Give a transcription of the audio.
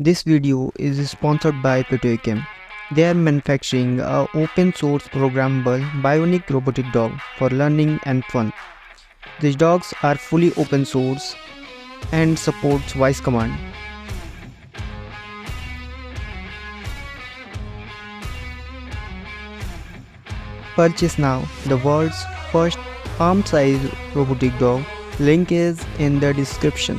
This video is sponsored by Petrochem. They are manufacturing a open source programmable bionic robotic dog for learning and fun. These dogs are fully open source and supports voice command. Purchase now the world's first palm-sized robotic dog. Link is in the description.